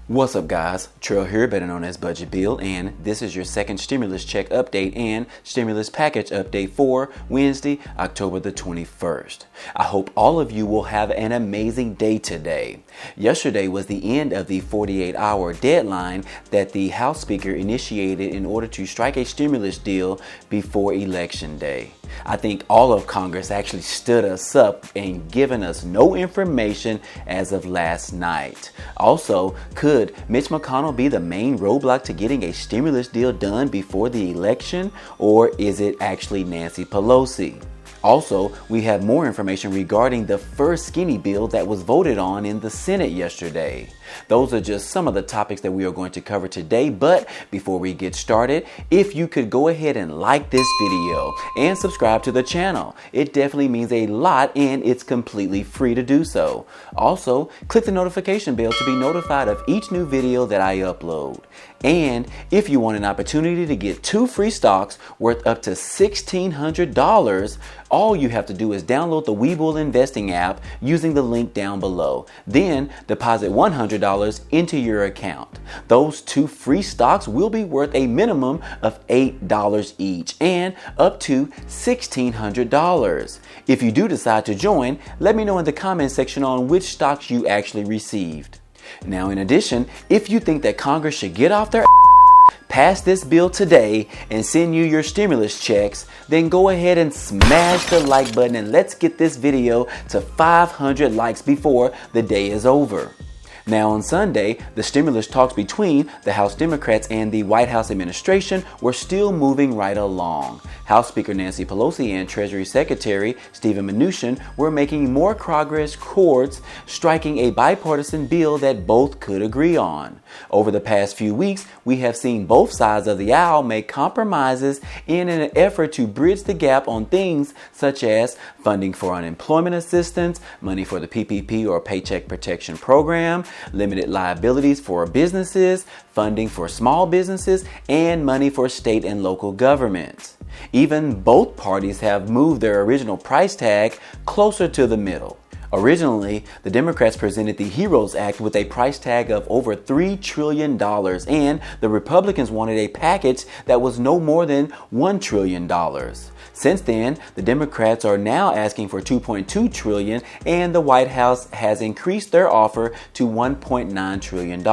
What's up, guys? Trail here, better known as Budget Bill, and this is your second stimulus check update and stimulus package update for Wednesday, October the 21st. I hope all of you will have an amazing day today. Yesterday was the end of the 48-hour deadline that the House Speaker initiated in order to strike a stimulus deal before Election Day. I think all of Congress actually stood us up and given us no information as of last night. Also, could Mitch McConnell be the main roadblock to getting a stimulus deal done before the election, or is it actually Nancy Pelosi? Also, we have more information regarding the first skinny bill that was voted on in the Senate yesterday. Those are just some of the topics that we are going to cover today, but before we get started, if you could go ahead and like this video and subscribe to the channel. It definitely means a lot and it's completely free to do so. Also, click the notification bell to be notified of each new video that I upload. And if you want an opportunity to get 2 free stocks worth up to $1,600, all you have to do is download the Webull Investing app using the link down below. Then deposit $100 into your account. Those 2 free stocks will be worth a minimum of $8 each and up to $1,600. If you do decide to join, let me know in the comment section on which stocks you actually received. Now, in addition, if you think that Congress should get off their pass this bill today and send you your stimulus checks, then go ahead and smash the like button and let's get this video to 500 likes before the day is over. Now, on Sunday, the stimulus talks between the House Democrats and the White House administration were still moving right along. House Speaker Nancy Pelosi and Treasury Secretary Steven Mnuchin were making more progress towards striking a bipartisan bill that both could agree on. Over the past few weeks, we have seen both sides of the aisle make compromises in an effort to bridge the gap on things such as funding for unemployment assistance, money for the PPP or Paycheck Protection Program, limited liabilities for businesses, funding for small businesses, and money for state and local governments. Even both parties have moved their original price tag closer to the middle. Originally, the Democrats presented the HEROES Act with a price tag of over $3 trillion, and the Republicans wanted a package that was no more than $1 trillion. Since then, the Democrats are now asking for $2.2 trillion, and the White House has increased their offer to $1.9 trillion.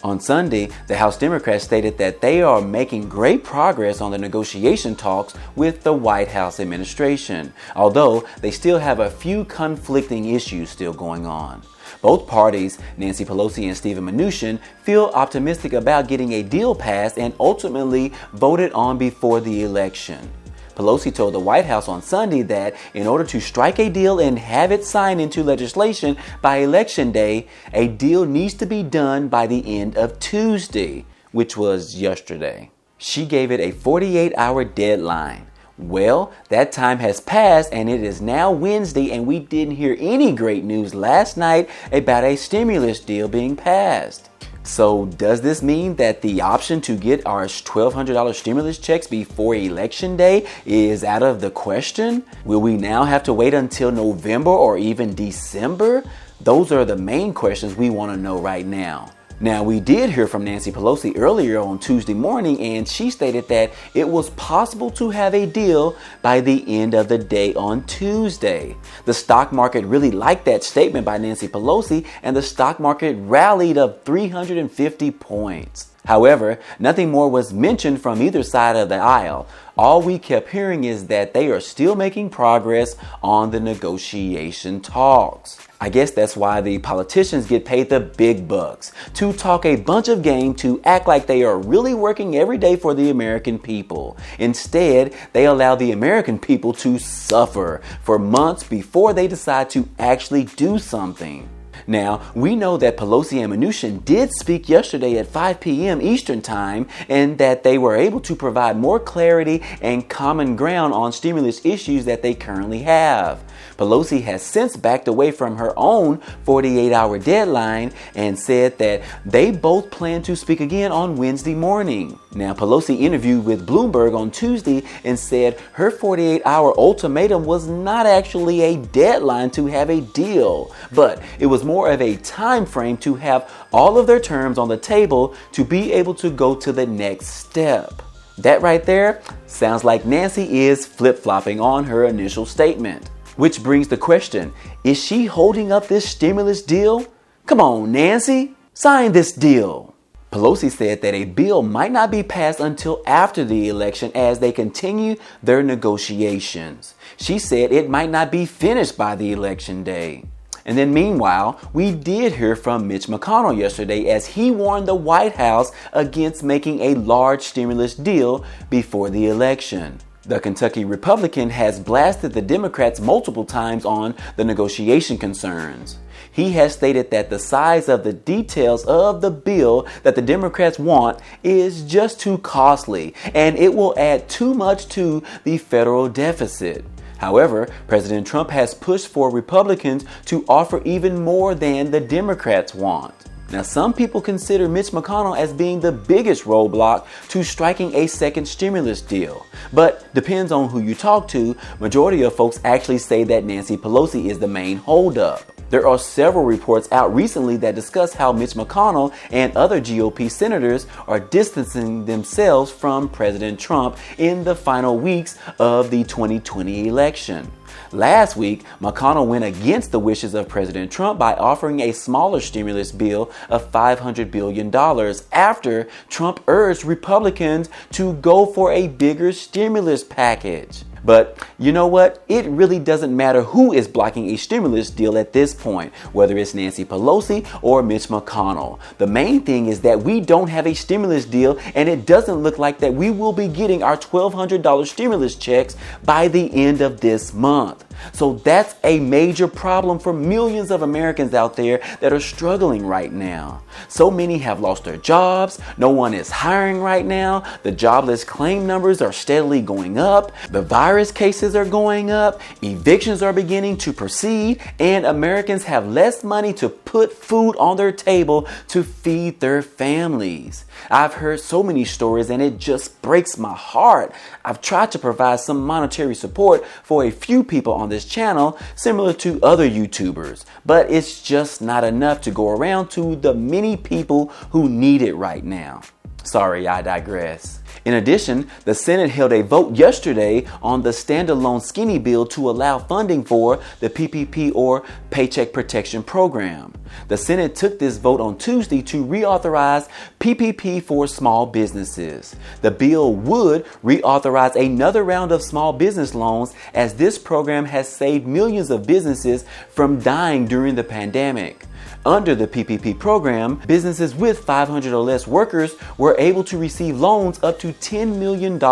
On Sunday, the House Democrats stated that they are making great progress on the negotiation talks with the White House administration, although they still have a few conflicting issues still going on. Both parties, Nancy Pelosi and Steven Mnuchin, feel optimistic about getting a deal passed and ultimately voted on before the election. Pelosi told the White House on Sunday that in order to strike a deal and have it signed into legislation by Election Day, a deal needs to be done by the end of Tuesday, which was yesterday. She gave it a 48-hour deadline. Well, that time has passed and it is now Wednesday, and we didn't hear any great news last night about a stimulus deal being passed. So does this mean that the option to get our $1,200 stimulus checks before Election Day is out of the question? Will we now have to wait until November or even December? Those are the main questions we want to know right now. Now, we did hear from Nancy Pelosi earlier on Tuesday morning, and she stated that it was possible to have a deal by the end of the day on Tuesday. The stock market really liked that statement by Nancy Pelosi, and the stock market rallied up 350 points. However, nothing more was mentioned from either side of the aisle. All we kept hearing is that they are still making progress on the negotiation talks. I guess that's why the politicians get paid the big bucks, to talk a bunch of game, to act like they are really working every day for the American people. Instead, they allow the American people to suffer for months before they decide to actually do something. Now, we know that Pelosi and Mnuchin did speak yesterday at 5 p.m. Eastern Time, and that they were able to provide more clarity and common ground on stimulus issues that they currently have. Pelosi has since backed away from her own 48-hour deadline and said that they both plan to speak again on Wednesday morning. Now, Pelosi interviewed with Bloomberg on Tuesday and said her 48-hour ultimatum was not actually a deadline to have a deal, but it was more of a time frame to have all of their terms on the table to be able to go to the next step. That right there sounds like Nancy is flip-flopping on her initial statement. Which brings the question, is she holding up this stimulus deal? Come on, Nancy, sign this deal. Pelosi said that a bill might not be passed until after the election as they continue their negotiations. She said it might not be finished by the election day. And then meanwhile, we did hear from Mitch McConnell yesterday as he warned the White House against making a large stimulus deal before the election. The Kentucky Republican has blasted the Democrats multiple times on the negotiation concerns. He has stated that the size of the details of the bill that the Democrats want is just too costly and it will add too much to the federal deficit. However, President Trump has pushed for Republicans to offer even more than the Democrats want. Now, some people consider Mitch McConnell as being the biggest roadblock to striking a second stimulus deal. But depends on who you talk to, majority of folks actually say that Nancy Pelosi is the main holdup. There are several reports out recently that discuss how Mitch McConnell and other GOP senators are distancing themselves from President Trump in the final weeks of the 2020 election. Last week, McConnell went against the wishes of President Trump by offering a smaller stimulus bill of $500 billion after Trump urged Republicans to go for a bigger stimulus package. But you know what? It really doesn't matter who is blocking a stimulus deal at this point, whether it's Nancy Pelosi or Mitch McConnell. The main thing is that we don't have a stimulus deal, and it doesn't look like that we will be getting our $1,200 stimulus checks by the end of this month. So that's a major problem for millions of Americans out there that are struggling right now. So many have lost their jobs. No one is hiring right now. The jobless claim numbers are steadily going up. The virus cases are going up. Evictions are beginning to proceed. And Americans have less money to put food on their table to feed their families. I've heard so many stories and it just breaks my heart. I've tried to provide some monetary support for a few people on this channel, similar to other YouTubers, but it's just not enough to go around to the many people who need it right now. Sorry, I digress. In addition, the Senate held a vote yesterday on the standalone skinny bill to allow funding for the PPP or Paycheck Protection Program. The Senate took this vote on Tuesday to reauthorize PPP for small businesses. The bill would reauthorize another round of small business loans as this program has saved millions of businesses from dying during the pandemic. Under the PPP program, businesses with 500 or less workers were able to receive loans up to $10 million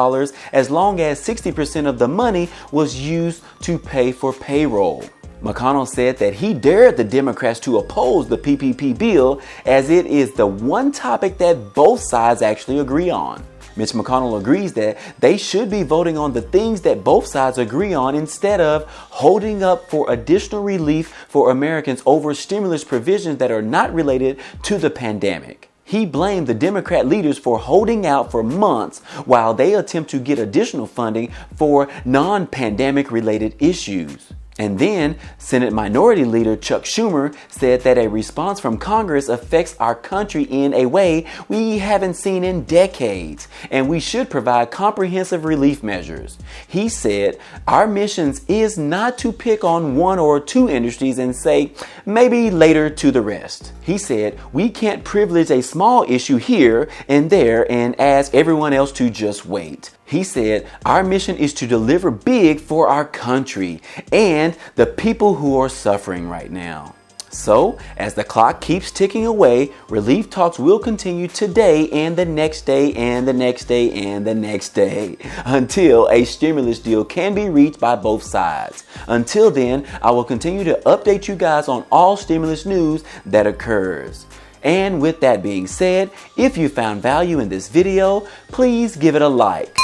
as long as 60% of the money was used to pay for payroll. McConnell said that he dared the Democrats to oppose the PPP bill as it is the one topic that both sides actually agree on. Mitch McConnell agrees that they should be voting on the things that both sides agree on instead of holding up for additional relief for Americans over stimulus provisions that are not related to the pandemic. He blamed the Democrat leaders for holding out for months while they attempt to get additional funding for non-pandemic related issues. And then Senate Minority Leader Chuck Schumer said that a response from Congress affects our country in a way we haven't seen in decades, and we should provide comprehensive relief measures. He said, our mission is not to pick on one or two industries and say, maybe later to the rest. He said, we can't privilege a small issue here and there and ask everyone else to just wait. He said, our mission is to deliver big for our country and the people who are suffering right now. So, as the clock keeps ticking away, relief talks will continue today and the next day and the next day and the next day until a stimulus deal can be reached by both sides. Until then, I will continue to update you guys on all stimulus news that occurs. And with that being said, if you found value in this video, please give it a like.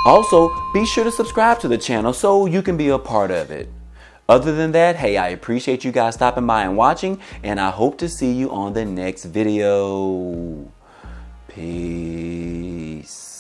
Also, be sure to subscribe to the channel so you can be a part of it. Other than that, hey, I appreciate you guys stopping by and watching, and I hope to see you on the next video. Peace.